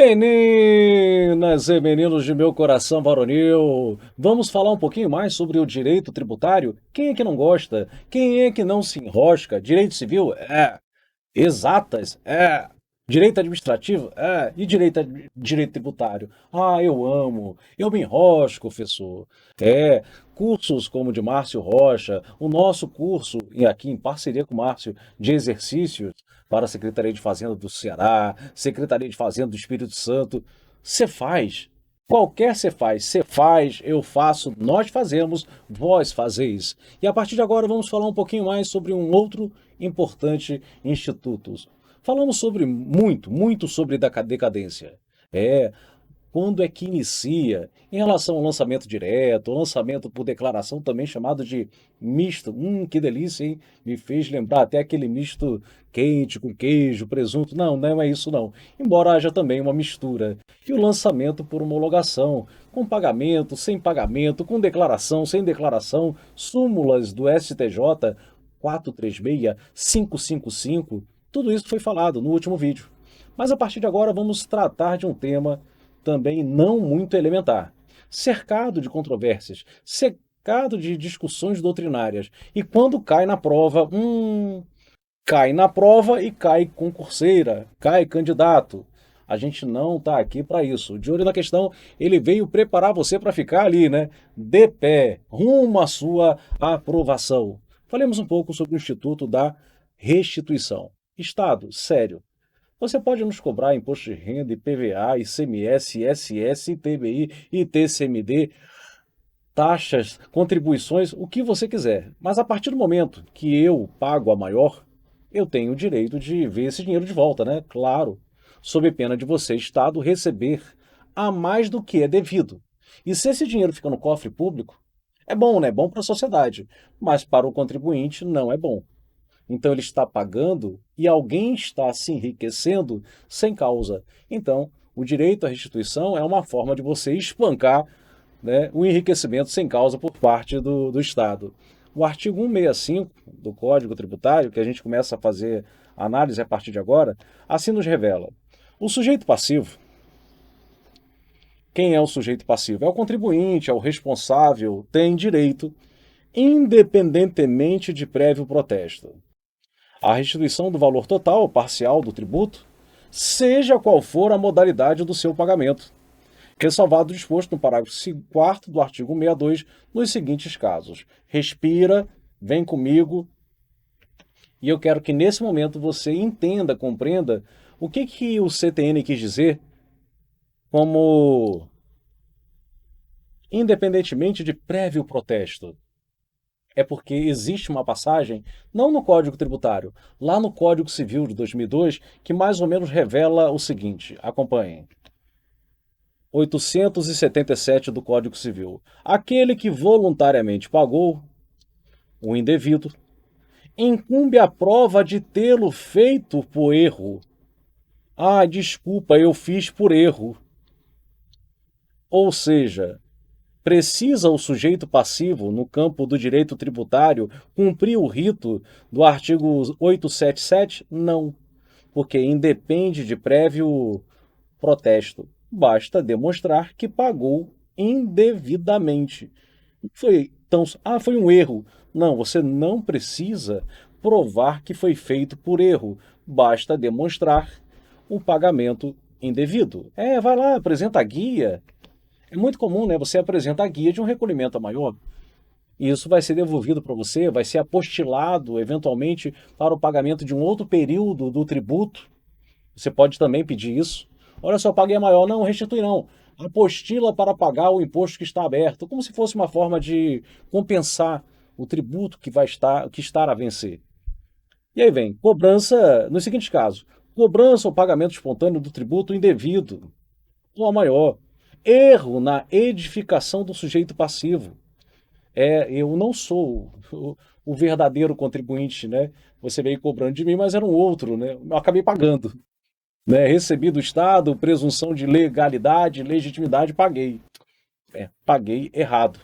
Meninas e meninos de meu coração varonil, vamos falar um pouquinho mais sobre o direito tributário? Quem é que não gosta? Quem é que não se enrosca? Direito civil? É. Exatas? É. Direito administrativo? É. E direito tributário? Ah, eu amo. Eu me enrosco, professor. É. Cursos como o de Márcio Rocha, o nosso curso, e aqui em parceria com o Márcio, de exercícios para a Secretaria de Fazenda do Ceará, Secretaria de Fazenda do Espírito Santo. Você faz. Qualquer você faz, eu faço, nós fazemos, vós fazeis. E a partir de agora vamos falar um pouquinho mais sobre um outro importante instituto. Falamos sobre muito sobre decadência. É, quando é que inicia? Em relação ao lançamento direto, ao lançamento por declaração, também chamado de misto. Que delícia, hein? Me fez lembrar até aquele misto quente com queijo, presunto. Não, não é isso não. Embora haja também uma mistura. E o lançamento por homologação, com pagamento, com declaração, sem declaração, súmulas do STJ 436, 555, tudo isso foi falado no último vídeo. Mas a partir de agora vamos tratar de um tema também não muito elementar, cercado de controvérsias, cercado de discussões doutrinárias. E quando cai na prova, cai na prova e cai concurseira, cai candidato. A gente não está aqui para isso. De olho na questão, ele veio preparar você para ficar ali, né? De pé, rumo à sua aprovação. Falemos um pouco sobre o Instituto da Restituição. Estado, sério. Você pode nos cobrar imposto de renda, IPVA, ICMS, ISS, ITBI, ITCMD, taxas, contribuições, o que você quiser. Mas a partir do momento que eu pago a maior, eu tenho o direito de ver esse dinheiro de volta, né? Claro, sob pena de você, Estado, receber a mais do que é devido. E se esse dinheiro fica no cofre público, é bom, né? É bom para a sociedade, mas para o contribuinte não é bom. Então ele está pagando e alguém está se enriquecendo sem causa. Então, o direito à restituição é uma forma de você espancar, né, o enriquecimento sem causa por parte do Estado. O artigo 165 do Código Tributário, que a gente começa a fazer análise a partir de agora, assim nos revela. O sujeito passivo, quem é o sujeito passivo? É o contribuinte, é o responsável, tem direito, independentemente de prévio protesto, a restituição do valor total ou parcial do tributo, seja qual for a modalidade do seu pagamento, ressalvado o disposto no parágrafo 4º do artigo 162, nos seguintes casos. Respira, vem comigo, e eu quero que nesse momento você entenda, compreenda o que o CTN quis dizer como independentemente de prévio protesto. É porque existe uma passagem, não no Código Tributário, lá no Código Civil de 2002, que mais ou menos revela o seguinte: acompanhem. 877 do Código Civil. Aquele que voluntariamente pagou o indevido, incumbe a prova de tê-lo feito por erro. Ah, desculpa, eu fiz por erro. Ou seja, precisa o sujeito passivo, no campo do direito tributário, cumprir o rito do artigo 877? Não, porque independe de prévio protesto. Basta demonstrar que pagou indevidamente. Foi um erro. Não, você não precisa provar que foi feito por erro. Basta demonstrar o pagamento indevido. Vai lá, apresenta a guia. É muito comum, né? Você apresenta a guia de um recolhimento a maior. E isso vai ser devolvido para você, vai ser apostilado, eventualmente, para o pagamento de um outro período do tributo. Você pode também pedir isso. Olha só, paguei a maior. Não, restitui não. Apostila para pagar o imposto que está aberto, como se fosse uma forma de compensar o tributo que estar a vencer. E aí vem, cobrança, nos seguintes casos, cobrança ou pagamento espontâneo do tributo indevido, ou a maior, erro na edificação do sujeito passivo. Eu não sou o verdadeiro contribuinte, né? Você veio cobrando de mim, mas era um outro, né? Eu acabei pagando, né? Recebi do Estado, presunção de legalidade, legitimidade, paguei. Paguei errado,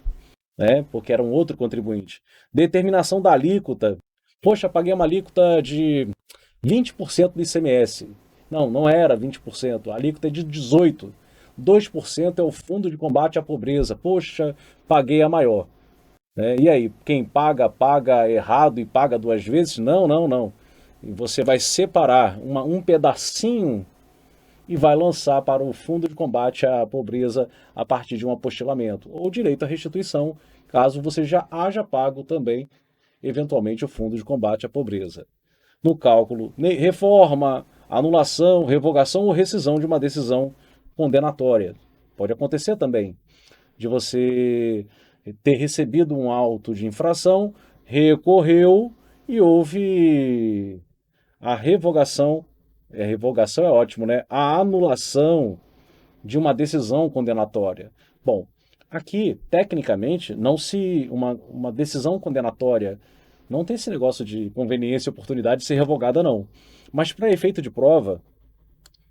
né? Porque era um outro contribuinte. Determinação da alíquota. Poxa, paguei uma alíquota de 20% do ICMS. Não, não era 20%, a alíquota é de 18%. 2% é o Fundo de Combate à Pobreza. Poxa, paguei a maior. E aí, quem paga, paga errado e paga duas vezes? Não, não, não. E você vai separar um pedacinho e vai lançar para o Fundo de Combate à Pobreza a partir de um apostilamento, ou direito à restituição, caso você já haja pago também, eventualmente, o Fundo de Combate à Pobreza. No cálculo, reforma, anulação, revogação ou rescisão de uma decisão condenatória. Pode acontecer também de você ter recebido um auto de infração, recorreu e houve a revogação. Revogação é ótimo, né? A anulação de uma decisão condenatória. Bom, aqui, tecnicamente, não se. Uma decisão condenatória não tem esse negócio de conveniência e oportunidade de ser revogada, não. Mas, para efeito de prova,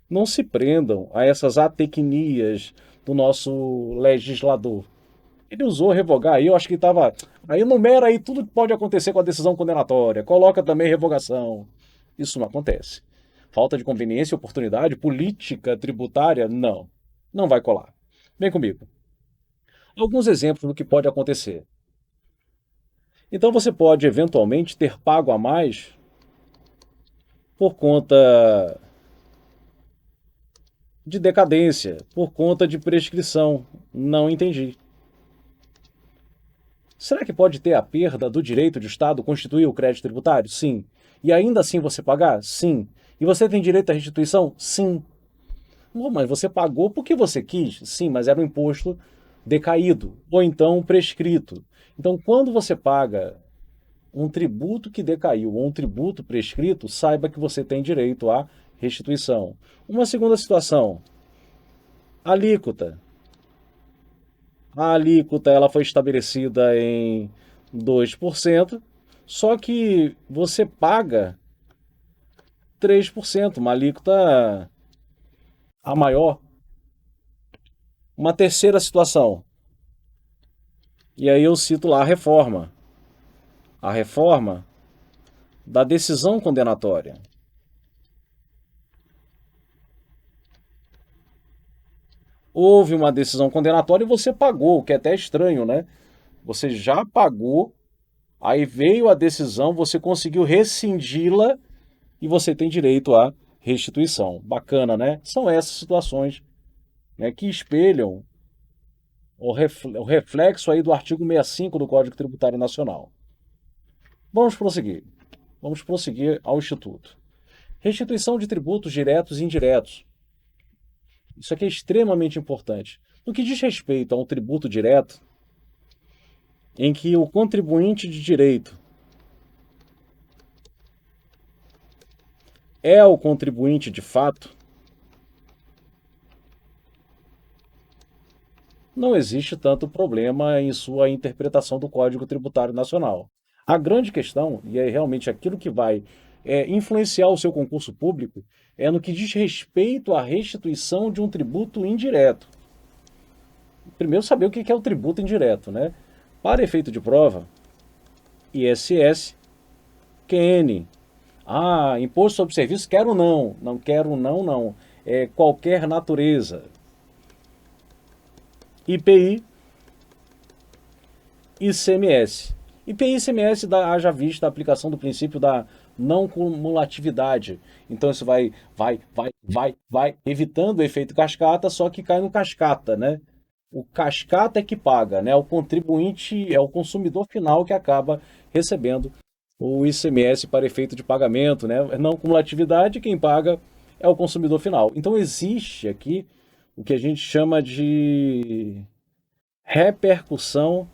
não se prendam a essas atecnias do nosso legislador. Ele usou revogar aí, eu acho que estava. Aí enumera aí tudo que pode acontecer com a decisão condenatória. Coloca também revogação. Isso não acontece. Falta de conveniência e oportunidade, política tributária, não. Não vai colar. Vem comigo. Alguns exemplos do que pode acontecer. Então você pode eventualmente ter pago a mais por conta de decadência, por conta de prescrição. Não entendi. Será que pode ter a perda do direito de Estado constituir o crédito tributário? Sim. E ainda assim você pagar? Sim. E você tem direito à restituição? Sim. Não, mas você pagou porque você quis? Sim, mas era um imposto decaído ou então prescrito. Então, quando você paga um tributo que decaiu ou um tributo prescrito, saiba que você tem direito à restituição. Uma segunda situação, alíquota. A alíquota ela foi estabelecida em 2%, só que você paga 3%, uma alíquota a maior. Uma terceira situação, e aí eu cito lá a reforma. A reforma da decisão condenatória. Houve uma decisão condenatória e você pagou, o que é até estranho, né? Você já pagou, aí veio a decisão, você conseguiu rescindi-la e você tem direito à restituição. Bacana, né? São essas situações, né, que espelham o reflexo aí do artigo 65 do Código Tributário Nacional. Vamos prosseguir. Vamos prosseguir ao Instituto. Restituição de tributos diretos e indiretos. Isso aqui é extremamente importante. No que diz respeito a um tributo direto, em que o contribuinte de direito é o contribuinte de fato, não existe tanto problema em sua interpretação do Código Tributário Nacional. A grande questão, e é realmente aquilo que vai influenciar o seu concurso público, é no que diz respeito à restituição de um tributo indireto. Primeiro, saber o que é o tributo indireto, né? Para efeito de prova, ISS, QN. Ah, imposto sobre serviço, quero não. Não quero não, não. É qualquer natureza. IPI, ICMS. IPI e ICMS haja vista a aplicação do princípio da não cumulatividade. Então isso vai, evitando o efeito cascata, só que cai no cascata, né? O cascata é que paga, né? O contribuinte é o consumidor final que acaba recebendo o ICMS para efeito de pagamento, né? Não cumulatividade, quem paga é o consumidor final. Então existe aqui o que a gente chama de repercussão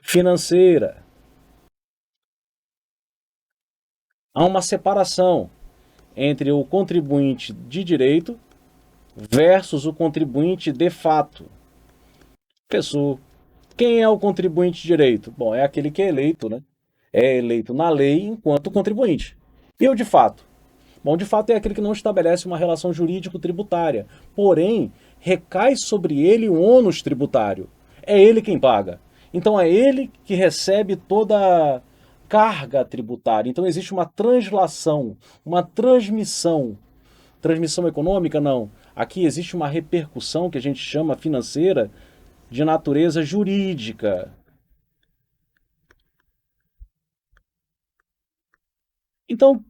financeira. Há uma separação entre o contribuinte de direito versus o contribuinte de fato. Professor, quem é o contribuinte de direito? Bom, é aquele que é eleito, né? É eleito na lei enquanto contribuinte. E o de fato? Bom, de fato é aquele que não estabelece uma relação jurídico-tributária, porém recai sobre ele o ônus tributário. É ele quem paga. Então é ele que recebe toda carga tributária. Então existe uma translação, uma transmissão. Transmissão econômica, não. Aqui existe uma repercussão que a gente chama financeira de natureza jurídica. Então,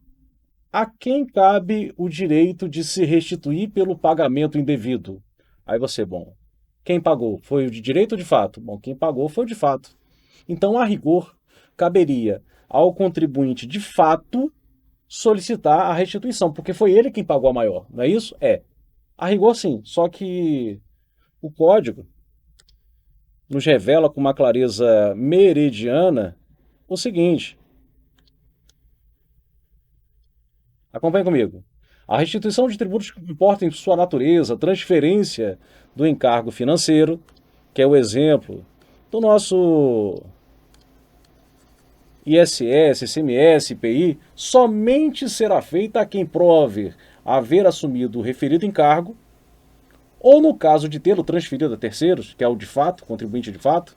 a quem cabe o direito de se restituir pelo pagamento indevido? Aí você, bom, quem pagou? Foi o de direito ou de fato? Bom, quem pagou foi o de fato. Então, a rigor, caberia ao contribuinte de fato solicitar a restituição, porque foi ele quem pagou a maior, não é isso? É. A rigor, sim. Só que o código nos revela com uma clareza meridiana o seguinte: acompanhe comigo. A restituição de tributos comporta em sua natureza a transferência do encargo financeiro, que é o exemplo do nosso ISS, ICMS, IPI, somente será feita a quem prove haver assumido o referido encargo, ou no caso de tê-lo transferido a terceiros, que é o de fato, contribuinte de fato,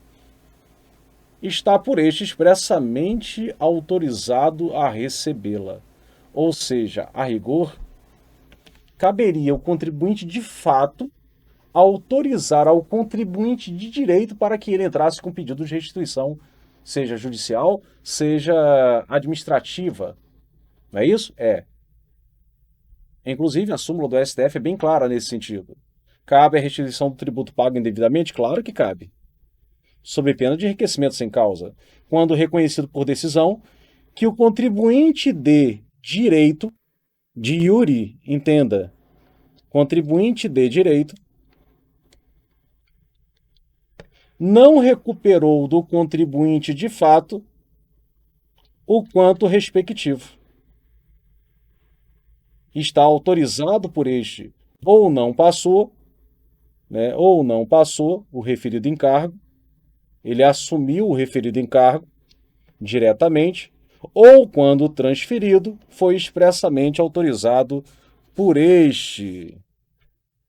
está por este expressamente autorizado a recebê-la. Ou seja, a rigor, caberia ao contribuinte de fato autorizar ao contribuinte de direito para que ele entrasse com pedido de restituição, seja judicial, seja administrativa. Não é isso? É. Inclusive, a súmula do STF é bem clara nesse sentido. Cabe a restituição do tributo pago indevidamente? Claro que cabe. Sob pena de enriquecimento sem causa, quando reconhecido por decisão que o contribuinte de direito, de iure, entenda, contribuinte de direito, não recuperou do contribuinte de fato o quanto respectivo. Está autorizado por este ou não passou, né, ou não passou o referido encargo, ele assumiu o referido encargo diretamente, ou quando transferido, foi expressamente autorizado por este.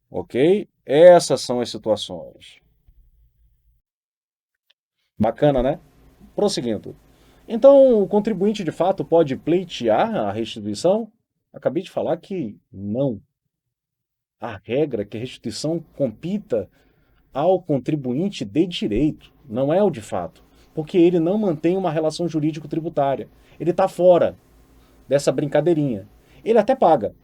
Ok? Essas são as situações. Bacana, né? Prosseguindo. Então, o contribuinte de fato pode pleitear a restituição? Acabei de falar que não. A regra é que a restituição compita ao contribuinte de direito, não é o de fato, porque ele não mantém uma relação jurídico-tributária. Ele está fora dessa brincadeirinha. Ele até paga,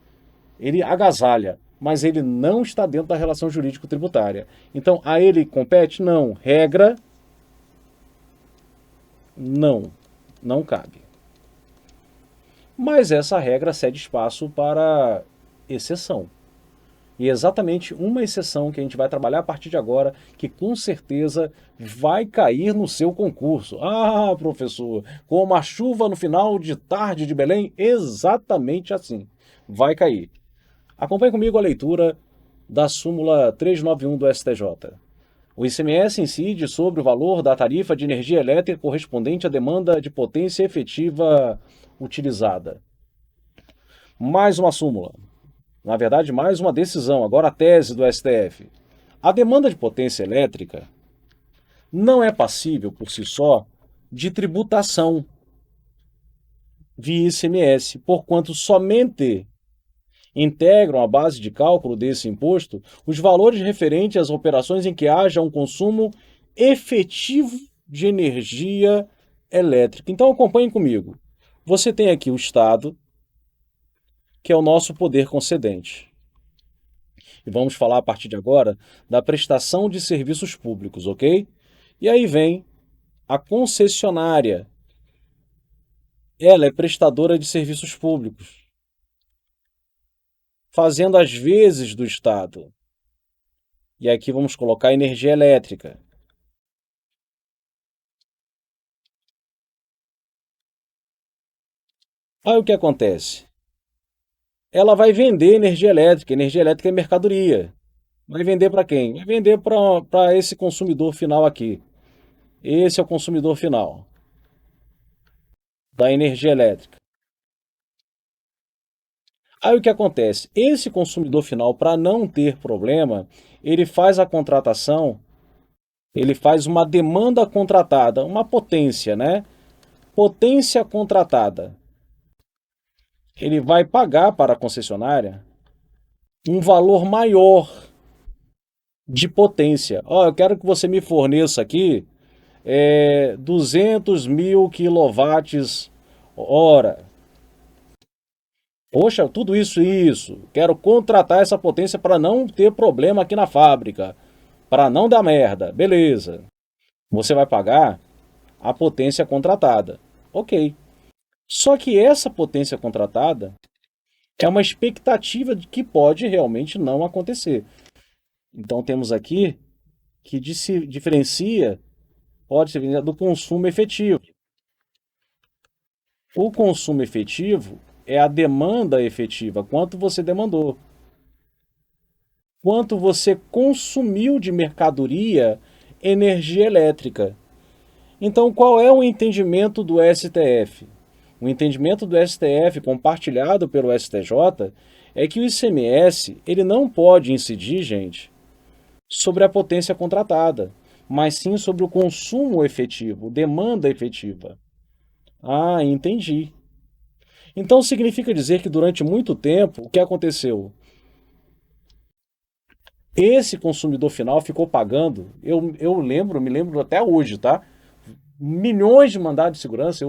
ele agasalha, mas ele não está dentro da relação jurídico-tributária. Então, a ele compete? Não. Regra, não. Não cabe. Mas essa regra cede espaço para exceção. E é exatamente uma exceção que a gente vai trabalhar a partir de agora, que com certeza vai cair no seu concurso. Ah, professor, como a chuva no final de tarde de Belém, exatamente assim. Vai cair. Acompanhe comigo a leitura da súmula 391 do STJ. O ICMS incide sobre o valor da tarifa de energia elétrica correspondente à demanda de potência efetiva utilizada. Mais uma súmula. Na verdade, mais uma decisão, agora a tese do STF. A demanda de potência elétrica não é passível, por si só, de tributação via ICMS, porquanto somente integram a base de cálculo desse imposto os valores referentes às operações em que haja um consumo efetivo de energia elétrica. Então acompanhem comigo. Você tem aqui o Estado, que é o nosso poder concedente. E vamos falar a partir de agora da prestação de serviços públicos, ok? E aí vem a concessionária. Ela é prestadora de serviços públicos, fazendo as vezes do Estado. E aqui vamos colocar energia elétrica. Aí o que acontece? Ela vai vender energia elétrica. Energia elétrica é mercadoria. Vai vender para quem? Vai vender para esse consumidor final aqui. Esse é o consumidor final da energia elétrica. Aí o que acontece? Esse consumidor final, para não ter problema, ele faz a contratação, ele faz uma demanda contratada, uma potência, né? potência contratada, ele vai pagar para a concessionária um valor maior de potência. Ó, eu quero que você me forneça aqui 200 mil quilowatts hora. Poxa, tudo isso e isso. Quero contratar essa potência para não ter problema aqui na fábrica, para não dar merda. Beleza. Você vai pagar a potência contratada. Ok. Só que essa potência contratada é uma expectativa de que pode realmente não acontecer. Então temos aqui que diferencia, pode ser do consumo efetivo. O consumo efetivo é a demanda efetiva, quanto você demandou. Quanto você consumiu de mercadoria, energia elétrica. Então, qual é o entendimento do STF? O entendimento do STF, compartilhado pelo STJ, é que o ICMS ele não pode incidir, gente, sobre a potência contratada, mas sim sobre o consumo efetivo, demanda efetiva. Ah, entendi. Então significa dizer que durante muito tempo, o que aconteceu? Esse consumidor final ficou pagando, me lembro até hoje, tá? Milhões de mandados de segurança,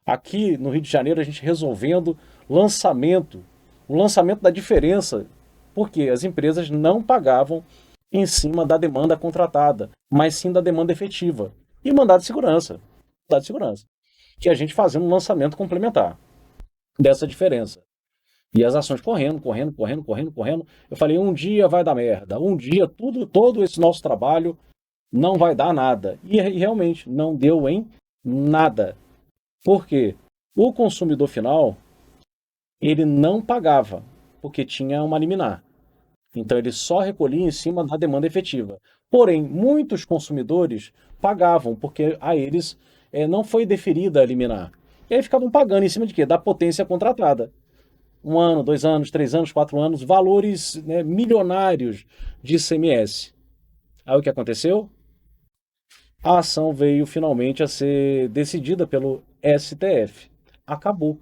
aqui no Rio de Janeiro, a gente resolvendo lançamento, o lançamento da diferença, porque as empresas não pagavam em cima da demanda contratada, mas sim da demanda efetiva. E mandado de segurança, que a gente fazendo um lançamento complementar dessa diferença. E as ações correndo, correndo, correndo, correndo, correndo. Eu falei, um dia vai dar merda, um dia todo esse nosso trabalho não vai dar nada. E realmente não deu em nada. Por quê? O consumidor final, ele não pagava, porque tinha uma liminar. Então ele só recolhia em cima da demanda efetiva. Porém, muitos consumidores pagavam, porque a eles não foi deferida a liminar. E aí ficavam pagando em cima de quê? Da potência contratada. 1 ano, 2 anos, 3 anos, 4 anos, valores, né, milionários de ICMS. Aí o que aconteceu? A ação veio finalmente a ser decidida pelo STF. Acabou.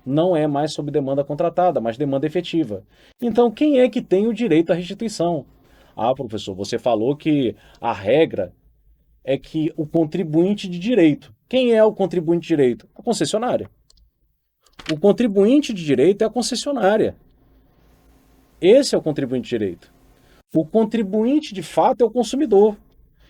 Não é mais sob demanda contratada, mas demanda efetiva. Então, quem é que tem o direito à restituição? Ah, professor, você falou que a regra é que o contribuinte de direito. Quem é o contribuinte de direito? A concessionária. O contribuinte de direito é a concessionária. Esse é o contribuinte de direito. O contribuinte de fato é o consumidor.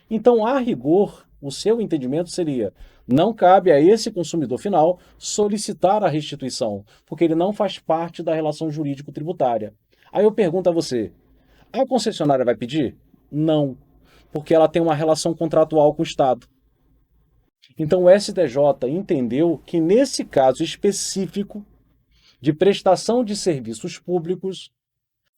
Então, a rigor, o seu entendimento seria: não cabe a esse consumidor final solicitar a restituição, porque ele não faz parte da relação jurídico-tributária. Aí eu pergunto a você: a concessionária vai pedir? Não, porque ela tem uma relação contratual com o Estado. Então o STJ entendeu que nesse caso específico de prestação de serviços públicos,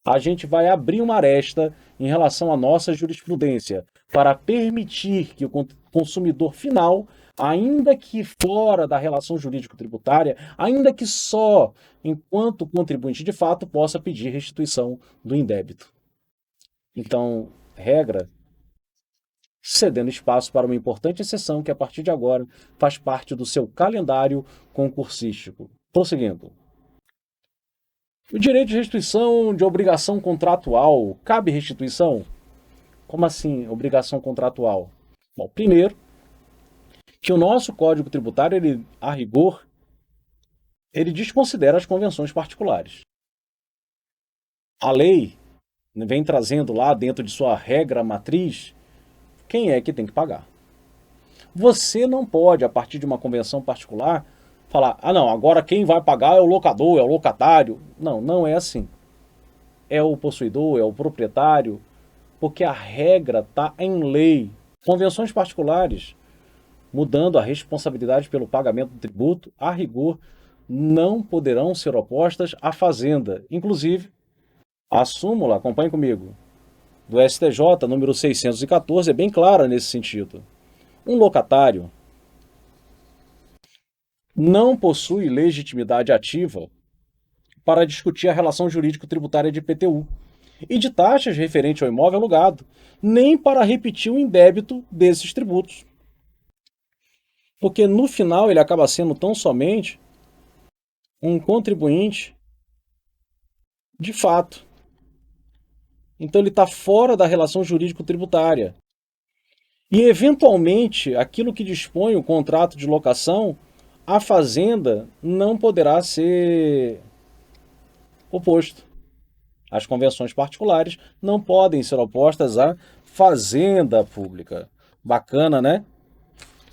a gente vai abrir uma aresta em relação à nossa jurisprudência para permitir que o consumidor final, ainda que fora da relação jurídico-tributária, ainda que só enquanto contribuinte de fato, possa pedir restituição do indébito. Então, regra, cedendo espaço para uma importante exceção que a partir de agora faz parte do seu calendário concursístico. Prosseguindo. O direito de restituição de obrigação contratual. Cabe restituição? Como assim, obrigação contratual? Bom, primeiro, que o nosso Código Tributário, ele, a rigor, ele desconsidera as convenções particulares. A lei vem trazendo lá dentro de sua regra matriz quem é que tem que pagar. Você não pode, a partir de uma convenção particular, falar, ah não, agora quem vai pagar é o locador, é o locatário. Não, não é assim. É o possuidor, é o proprietário, porque a regra está em lei. Convenções particulares, mudando a responsabilidade pelo pagamento do tributo, a rigor, não poderão ser opostas à fazenda. Inclusive, a súmula, acompanhe comigo, do STJ, número 614, é bem clara nesse sentido. Um locatário não possui legitimidade ativa para discutir a relação jurídico-tributária de IPTU e de taxas referentes ao imóvel alugado, nem para repetir o indébito desses tributos. Porque no final ele acaba sendo tão somente um contribuinte de fato. Então ele está fora da relação jurídico-tributária. E, eventualmente, aquilo que dispõe o contrato de locação, a fazenda não poderá ser oposto. As convenções particulares não podem ser opostas à fazenda pública. Bacana, né?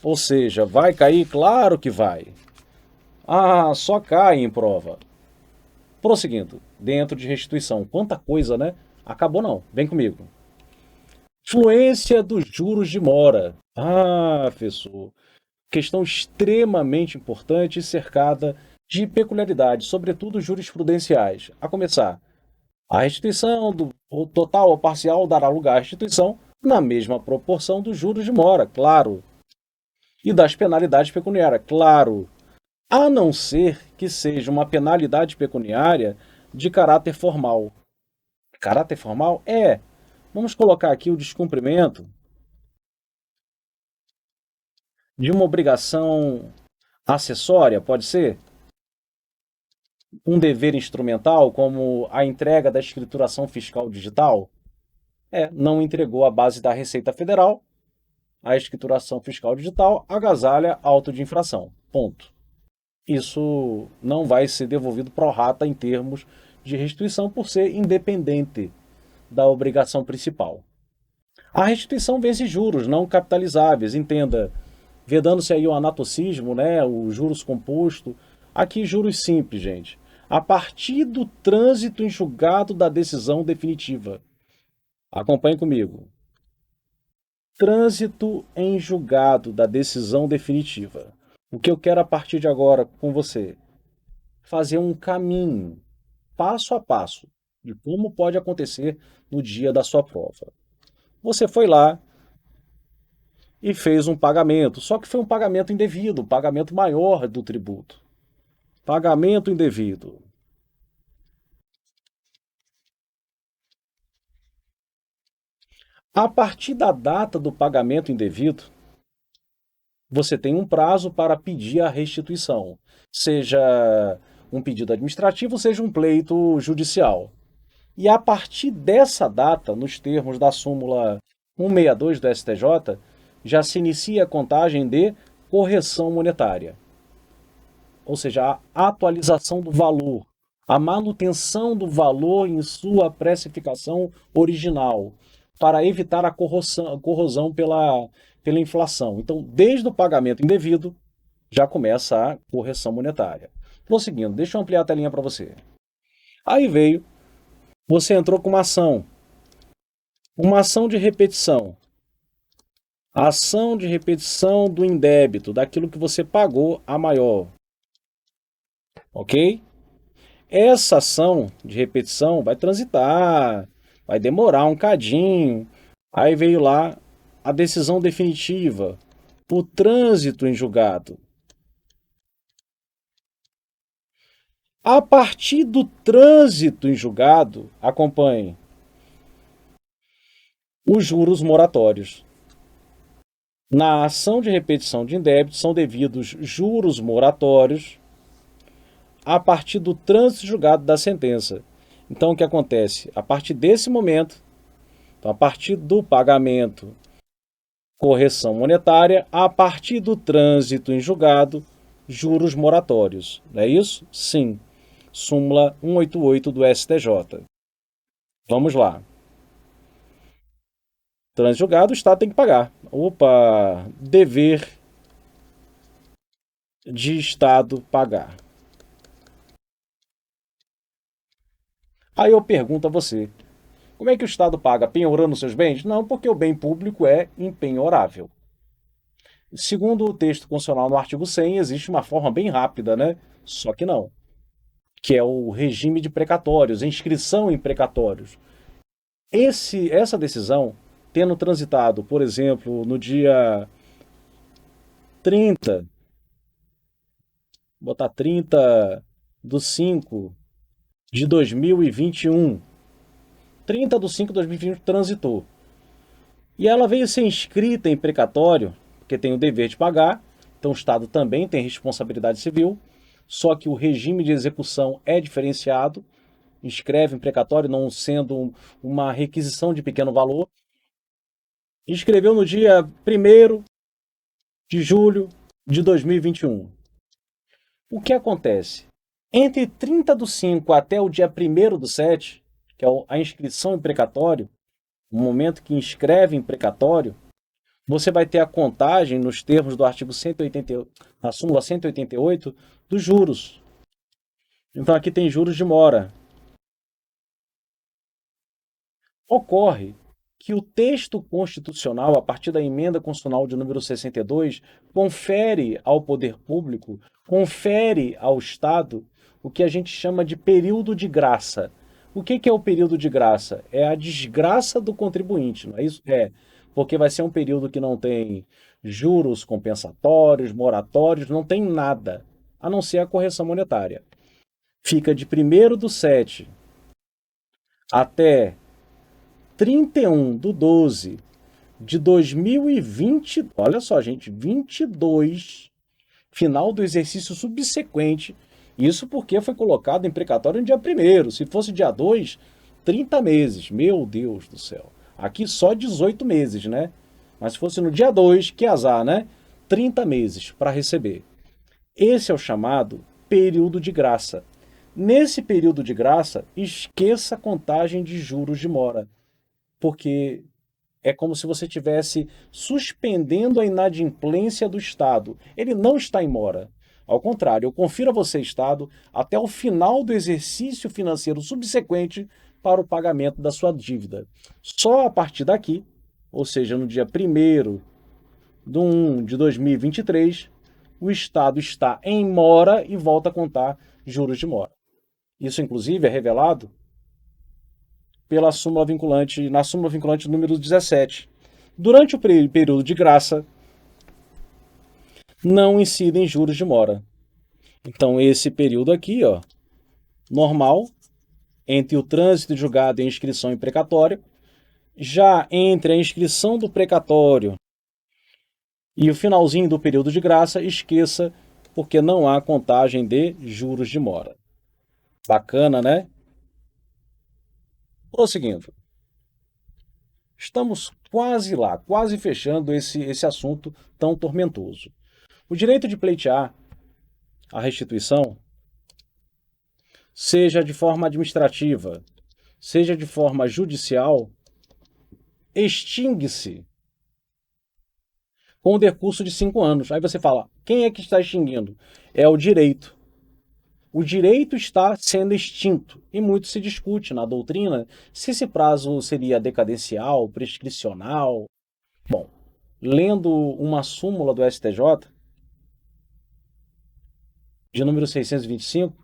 Ou seja, vai cair? Claro que vai. Ah, só cai em prova. Prosseguindo, dentro de restituição. Quanta coisa, né? Acabou não. Vem comigo. Fluência dos juros de mora. Ah, professor. Questão extremamente importante e cercada de peculiaridades, sobretudo jurisprudenciais. A começar, a restituição do o total ou parcial dará lugar à restituição na mesma proporção dos juros de mora, claro, e das penalidades pecuniárias, claro, a não ser que seja uma penalidade pecuniária de caráter formal. Caráter formal é, vamos colocar aqui o descumprimento de uma obrigação acessória, pode ser? Um dever instrumental, como a entrega da escrituração fiscal digital? Não entregou a base da Receita Federal, a escrituração fiscal digital agasalha auto de infração. Ponto. Isso não vai ser devolvido pro rata em termos de restituição por ser independente da obrigação principal. A restituição vence juros não capitalizáveis, entenda, vedando-se aí o anatocismo, né, o juros composto. Aqui juros simples, gente. A partir do trânsito em julgado da decisão definitiva. Acompanhe comigo. Trânsito em julgado da decisão definitiva. O que eu quero a partir de agora com você? Fazer um caminho, passo a passo, de como pode acontecer no dia da sua prova. Você foi lá e fez um pagamento, só que foi um pagamento indevido, um pagamento maior do tributo. Pagamento indevido. A partir da data do pagamento indevido, você tem um prazo para pedir a restituição, seja um pedido administrativo, seja um pleito judicial. E a partir dessa data, nos termos da súmula 162 do STJ, já se inicia a contagem de correção monetária, ou seja, a atualização do valor, a manutenção do valor em sua precificação original, para evitar a corrosão pela inflação. Então, desde o pagamento indevido, já começa a correção monetária. Prosseguindo, deixa eu ampliar a telinha para você. Aí veio, você entrou com uma ação de repetição. A ação de repetição do indébito, daquilo que você pagou a maior. Ok? Essa ação de repetição vai transitar, vai demorar um cadinho. Aí veio lá a decisão definitiva, o trânsito em julgado. A partir do trânsito em julgado, acompanhe os juros moratórios. Na ação de repetição de indébito são devidos juros moratórios a partir do trânsito julgado da sentença. Então, o que acontece? A partir desse momento, então, a partir do pagamento, correção monetária, a partir do trânsito em julgado, juros moratórios. Não é isso? Sim. Súmula 188 do STJ. Vamos lá. Trânsito julgado, o Estado tem que pagar. Opa, dever de Estado pagar. Aí eu pergunto a você, como é que o Estado paga? Penhorando seus bens? Não, porque o bem público é impenhorável. Segundo o texto constitucional no artigo 100, existe uma forma bem rápida, né? Só que não, que é o regime de precatórios, inscrição em precatórios. Essa decisão, tendo transitado, por exemplo, no dia 30, botar 30/5 de 2021, 30/5 de 2021 transitou. E ela veio ser inscrita em precatório, porque tem o dever de pagar, Então o Estado também tem responsabilidade civil, só que o regime de execução é diferenciado, inscreve em precatório não sendo uma requisição de pequeno valor. Inscreveu no dia 1º de julho de 2021. O que acontece? Entre 30/5 até o dia 1º/7, que é a inscrição em precatório, o momento que inscreve em precatório, você vai ter a contagem nos termos do artigo 188, na súmula 188, dos juros. Então aqui tem juros de mora. Ocorre que o texto constitucional, a partir da emenda constitucional de número 62, confere ao poder público, confere ao Estado o que a gente chama de período de graça. O que é o período de graça? É a desgraça do contribuinte, não é isso? É, porque vai ser um período que não tem juros compensatórios, moratórios, não tem nada, a não ser a correção monetária. Fica de 1º/7 até 31/12 de 2020, olha só, gente, 22, final do exercício subsequente. Isso porque foi colocado em precatório no dia 1º. Se fosse dia 2, 30 meses. Meu Deus do céu. Aqui só 18 meses, né? Mas se fosse no dia 2, que azar, né? 30 meses para receber. Esse é o chamado período de graça. Nesse período de graça, esqueça a contagem de juros de mora, porque é como se você estivesse suspendendo a inadimplência do Estado. Ele não está em mora. Ao contrário, eu confiro a você, Estado, até o final do exercício financeiro subsequente para o pagamento da sua dívida. Só a partir daqui, ou seja, no dia 1º de 2023, o Estado está em mora e volta a contar juros de mora. Isso, inclusive, é revelado pela súmula vinculante, na súmula vinculante número 17. Durante o período de graça, não incidem juros de mora. Então, esse período aqui, ó, normal, entre o trânsito de julgado e a inscrição em precatório, já entre a inscrição do precatório e o finalzinho do período de graça, esqueça, porque não há contagem de juros de mora. Bacana, né? Prosseguindo. Estamos quase lá, quase fechando esse assunto tão tormentoso. O direito de pleitear a restituição, seja de forma administrativa, seja de forma judicial, extingue-se com o decurso de 5 anos. Aí você fala, quem é que está extinguindo? É o direito. O direito está sendo extinto e muito se discute na doutrina se esse prazo seria decadencial, prescricional. Bom, lendo uma súmula do STJ, de número 625,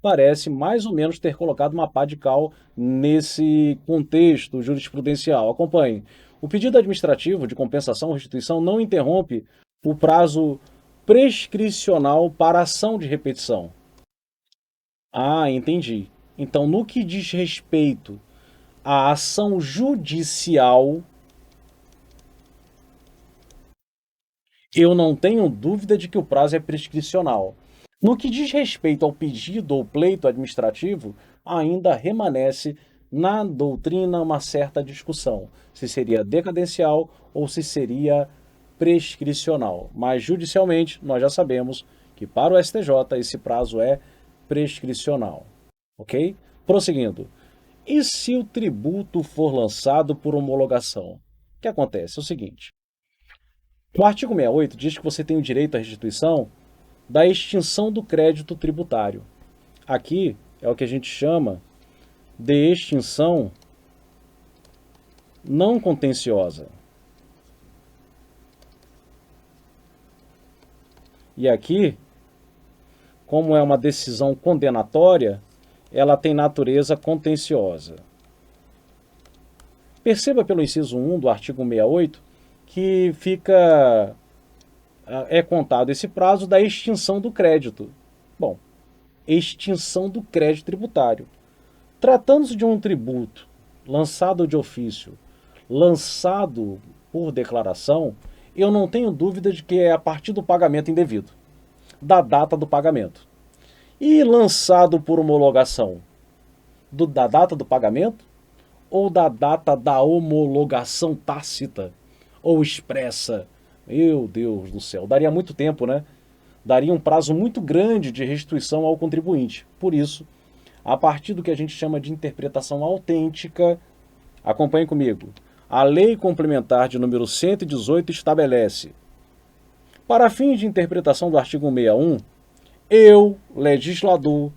parece mais ou menos ter colocado uma pá de cal nesse contexto jurisprudencial. Acompanhe. O pedido administrativo de compensação ou restituição não interrompe o prazo prescricional para ação de repetição. Ah, entendi. Então, no que diz respeito à ação judicial, eu não tenho dúvida de que o prazo é prescricional. No que diz respeito ao pedido ou pleito administrativo, ainda remanesce na doutrina uma certa discussão, se seria decadencial ou se seria prescricional. Mas judicialmente, nós já sabemos que para o STJ esse prazo é prescricional. Ok? Prosseguindo. E se o tributo for lançado por homologação? O que acontece? É o seguinte. O artigo 68 diz que você tem o direito à restituição da extinção do crédito tributário. Aqui é o que a gente chama de extinção não contenciosa. E aqui, como é uma decisão condenatória, ela tem natureza contenciosa. Perceba pelo inciso 1 do artigo 68 que é contado esse prazo da extinção do crédito. Bom, extinção do crédito tributário. Tratando-se de um tributo lançado de ofício, lançado por declaração, eu não tenho dúvida de que é a partir do pagamento indevido, da data do pagamento. E lançado por homologação, da data do pagamento ou da data da homologação tácita ou expressa? Meu Deus do céu, daria muito tempo, né? Daria um prazo muito grande de restituição ao contribuinte. Por isso, a partir do que a gente chama de interpretação autêntica, acompanhe comigo. A Lei Complementar de número 118 estabelece: para fins de interpretação do artigo 161, eu, legislador,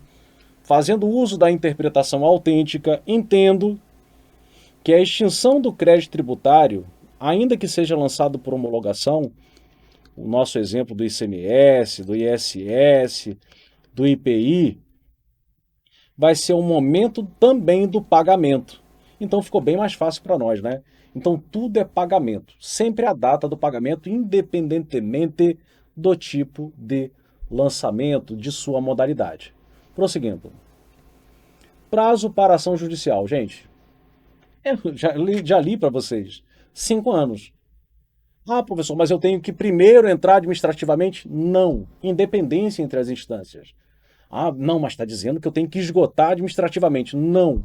fazendo uso da interpretação autêntica, entendo que a extinção do crédito tributário, ainda que seja lançado por homologação, o nosso exemplo do ICMS, do ISS, do IPI, vai ser o momento também do pagamento. Então ficou bem mais fácil para nós, né? Então tudo é pagamento, sempre a data do pagamento, independentemente do tipo de lançamento, de sua modalidade. Prosseguindo. Prazo para ação judicial, gente. Eu já li para vocês. 5 anos. Ah, professor, mas eu tenho que primeiro entrar administrativamente? Não. Independência entre as instâncias. Ah, não, mas está dizendo que eu tenho que esgotar administrativamente. Não.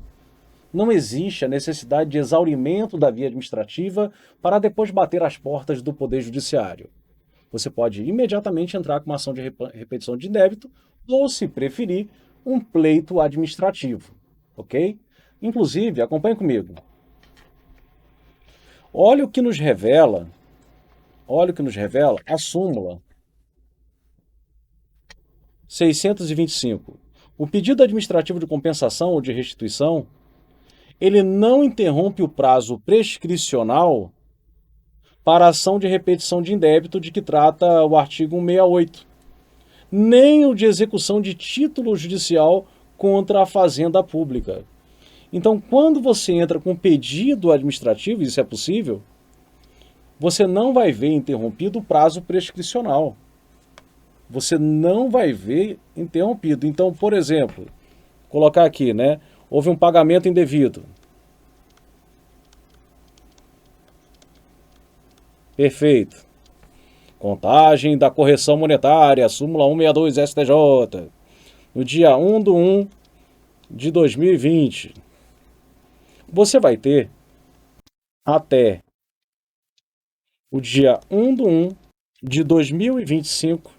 Não existe a necessidade de exaurimento da via administrativa para depois bater às portas do Poder Judiciário. Você pode imediatamente entrar com uma ação de repetição de débito ou, se preferir, um pleito administrativo. Ok? Inclusive, acompanhe comigo. Olha o que nos revela a súmula 625. O pedido administrativo de compensação ou de restituição, ele não interrompe o prazo prescricional para a ação de repetição de indébito de que trata o artigo 168, nem o de execução de título judicial contra a fazenda pública. Então, quando você entra com pedido administrativo, isso é possível, você não vai ver interrompido o prazo prescricional. Você não vai ver interrompido. Então, por exemplo, colocar aqui, né? Houve um pagamento indevido. Perfeito. Contagem da correção monetária, súmula 162 STJ. No dia 1/1 de 2020. Você vai ter até o dia 1/1 de 2025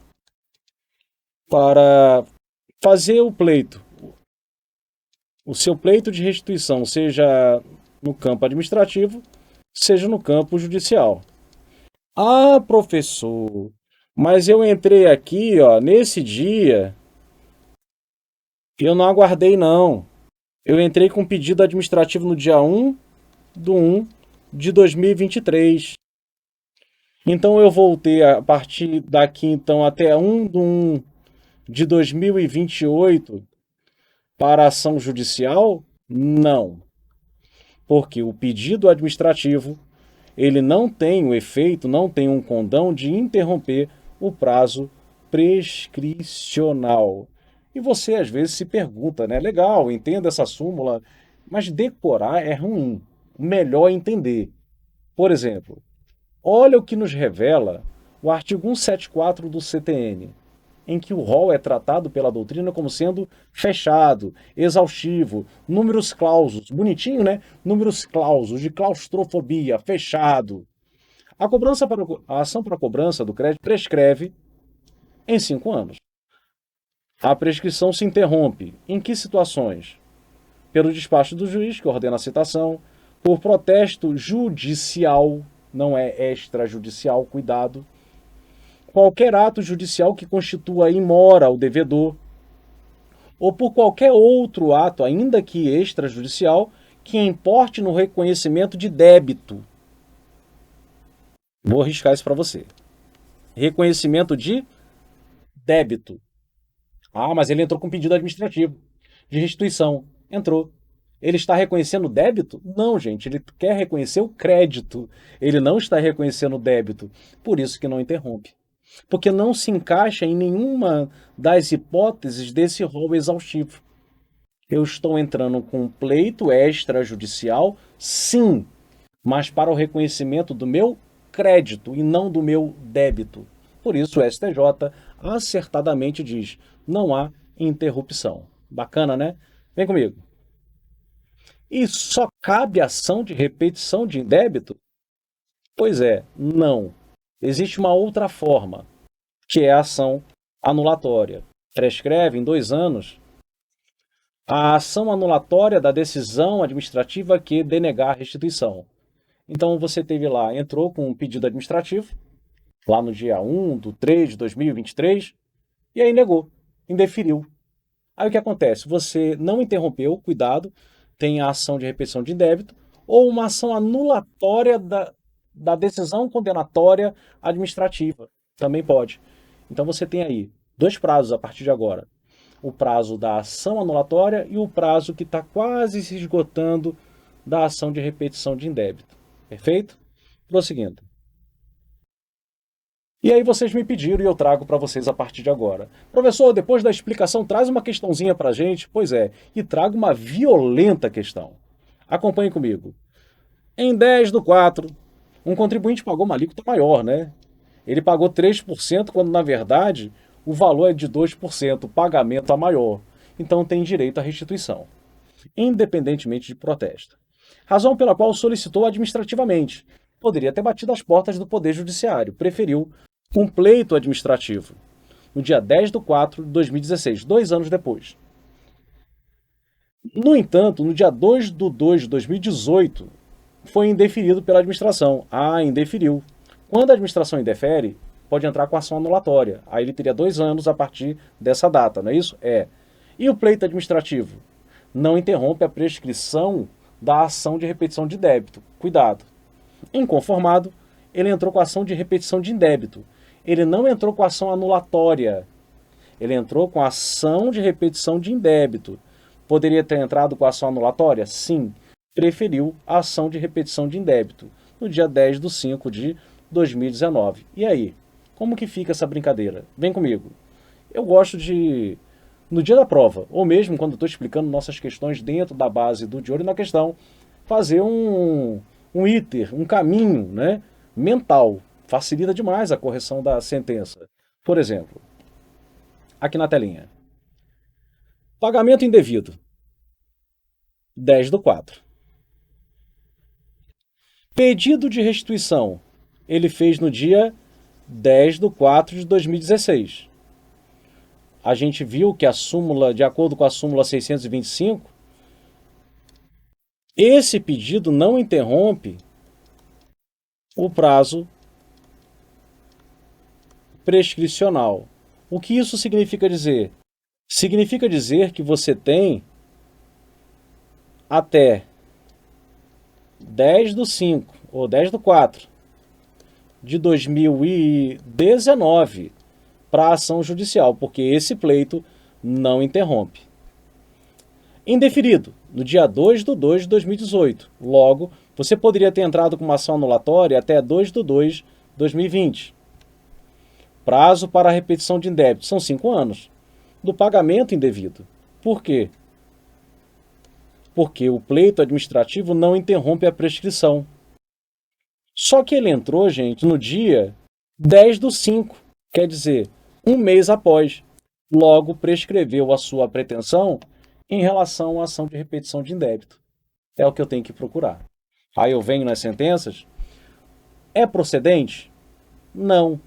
para fazer o pleito. O seu pleito de restituição, seja no campo administrativo, seja no campo judicial. Ah, professor, mas eu entrei aqui, ó, nesse dia, eu não aguardei não. Eu entrei com pedido administrativo no dia 1/1 de 2023. Então eu voltei a partir daqui então até 1/1 de 2028 para a ação judicial? Não. Porque o pedido administrativo, ele não tem o efeito, não tem um condão de interromper o prazo prescricional. E você às vezes se pergunta, né? Legal, entenda essa súmula, mas decorar é ruim. Melhor entender. Por exemplo, olha o que nos revela o artigo 174 do CTN, em que o rol é tratado pela doutrina como sendo fechado, exaustivo, números clausos, bonitinho, né? Números clausos, de claustrofobia, fechado. A ação para cobrança do crédito prescreve em 5 anos. A prescrição se interrompe. Em que situações? Pelo despacho do juiz, que ordena a citação, por protesto judicial, não é extrajudicial, cuidado, qualquer ato judicial que constitua imora o devedor, ou por qualquer outro ato, ainda que extrajudicial, que importe no reconhecimento de débito. Vou arriscar isso para você. Reconhecimento de débito. Ah, mas ele entrou com pedido administrativo de restituição. Entrou. Ele está reconhecendo o débito? Não, gente, ele quer reconhecer o crédito. Ele não está reconhecendo o débito. Por isso que não interrompe. Porque não se encaixa em nenhuma das hipóteses desse rol exaustivo. Eu estou entrando com um pleito extrajudicial, sim, mas para o reconhecimento do meu crédito e não do meu débito. Por isso, o STJ acertadamente diz: não há interrupção. Bacana, né? Vem comigo. E só cabe ação de repetição de indébito? Pois é, não. Existe uma outra forma, que é a ação anulatória. Prescreve em 2 anos a ação anulatória da decisão administrativa que denegar a restituição. Então você teve lá, entrou com um pedido administrativo, lá no dia 1/3/2023, e aí negou, indeferiu. Aí o que acontece? Você não interrompeu, cuidado, tem a ação de repetição de débito, ou uma ação anulatória da decisão condenatória administrativa. Também pode. Então você tem aí 2 prazos a partir de agora. O prazo da ação anulatória e o prazo que está quase se esgotando da ação de repetição de indébito. Perfeito? Prosseguindo. E aí vocês me pediram e eu trago para vocês a partir de agora. Professor, depois da explicação, traz uma questãozinha para a gente. Pois é, e trago uma violenta questão. Acompanhe comigo. Em 10/4, um contribuinte pagou uma alíquota maior, né? Ele pagou 3% quando, na verdade, o valor é de 2%, o pagamento é maior. Então tem direito à restituição, independentemente de protesto. Razão pela qual solicitou administrativamente. Poderia ter batido as portas do Poder Judiciário, preferiu um pleito administrativo, no dia 10/4/2016, 2 anos depois. No entanto, no dia 2/2/2018, foi indeferido pela administração. Indeferiu. Quando a administração indefere, pode entrar com ação anulatória. Aí ele teria 2 anos a partir dessa data, não é isso? É. E o pleito administrativo? Não interrompe a prescrição da ação de repetição de débito. Cuidado. Inconformado, ele entrou com a ação de repetição de indébito. Ele não entrou com a ação anulatória. Ele entrou com a ação de repetição de indébito. Poderia ter entrado com a ação anulatória? Sim. Preferiu a ação de repetição de indébito, no dia 10/5/2019. E aí? Como que fica essa brincadeira? Vem comigo. Eu gosto de, no dia da prova, ou mesmo quando estou explicando nossas questões dentro da base do De Olho na Questão, fazer um iter, um caminho, né, mental. Facilita demais a correção da sentença. Por exemplo, aqui na telinha. Pagamento indevido. 10/4. Pedido de restituição. Ele fez no dia 10/4/2016. A gente viu que a súmula, de acordo com a súmula 625, esse pedido não interrompe o prazo prescricional. O que isso significa dizer? Significa dizer que você tem até 10/5 ou 10/4/2019 para a ação judicial, porque esse pleito não interrompe. Indeferido, no dia 2/2/2018. Logo, você poderia ter entrado com uma ação anulatória até 2/2/2020. Prazo para a repetição de indébito são 5 anos. Do pagamento indevido. Por quê? Porque o pleito administrativo não interrompe a prescrição. Só que ele entrou, gente, no dia 10/5, quer dizer, um mês após. Logo, prescreveu a sua pretensão em relação à ação de repetição de indébito. É o que eu tenho que procurar. Aí eu venho nas sentenças. É procedente? Não.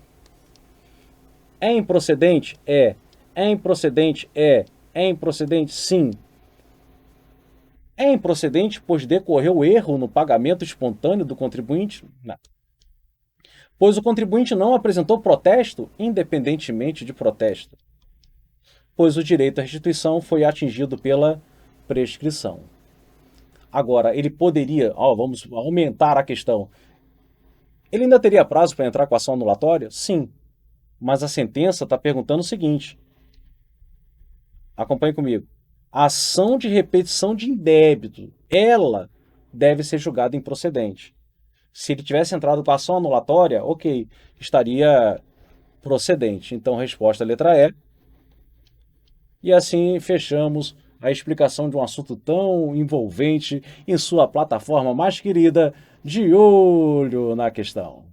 É improcedente? É. É improcedente? É. É improcedente? Sim. É improcedente pois decorreu erro no pagamento espontâneo do contribuinte? Não. Pois o contribuinte não apresentou protesto, independentemente de protesto. Pois o direito à restituição foi atingido pela prescrição. Agora, ele poderia, vamos aumentar a questão, ele ainda teria prazo para entrar com a ação anulatória? Sim. Mas a sentença está perguntando o seguinte. Acompanhe comigo. A ação de repetição de indébito, ela deve ser julgada improcedente. Se ele tivesse entrado com a ação anulatória, ok, estaria procedente. Então, resposta letra E. E assim fechamos a explicação de um assunto tão envolvente em sua plataforma mais querida, De Olho na Questão.